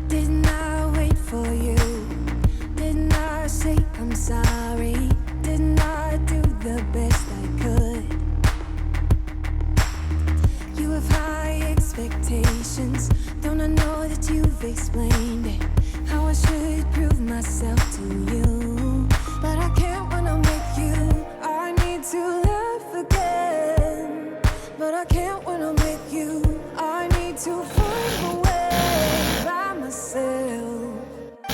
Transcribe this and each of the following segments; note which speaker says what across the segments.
Speaker 1: Didn't I wait for you? Didn't I say I'm sorry? Didn't I do the best I could? You have high expectations. Don't I know that you've explained it? How I should prove myself to you. But I can't when I'm with you. I need to laugh again. But I can't when I'm with you. I need to find a way by myself. I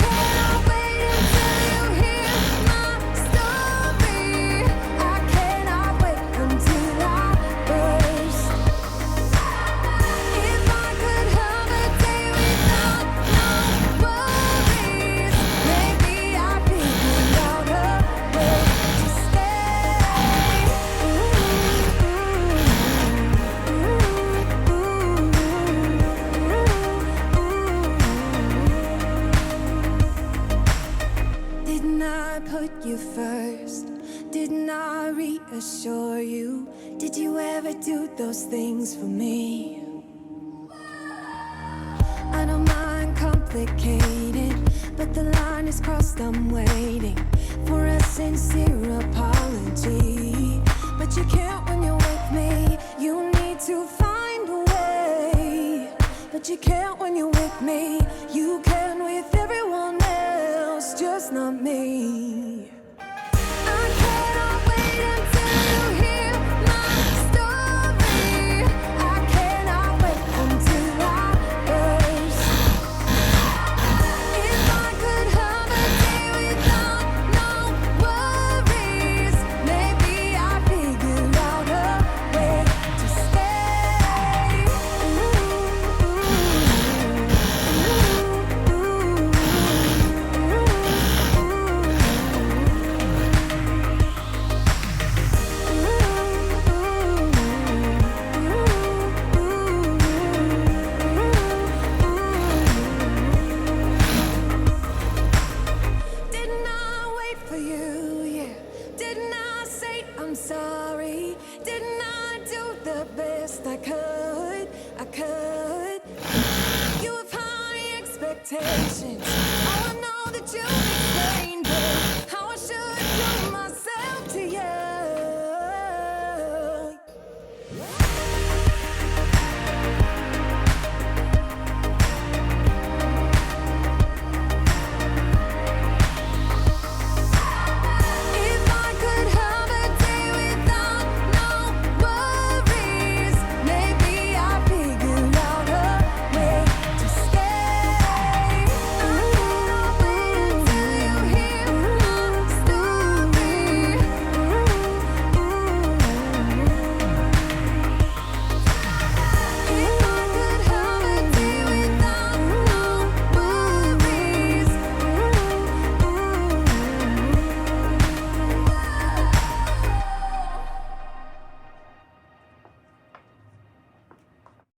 Speaker 1: cannot wait until you hear my story. I cannot wait until I burst. If I could have a day without no worries, maybe I'd figure out a way to stay. Didn't I put you first? Didn't I reassure you? Did you ever do those things for me? I don't mind complicated, but the line is crossed. I'm waiting for a sincere apology. But you can't when you're with me. You need to find a way. But you can't when you're with me. You can't.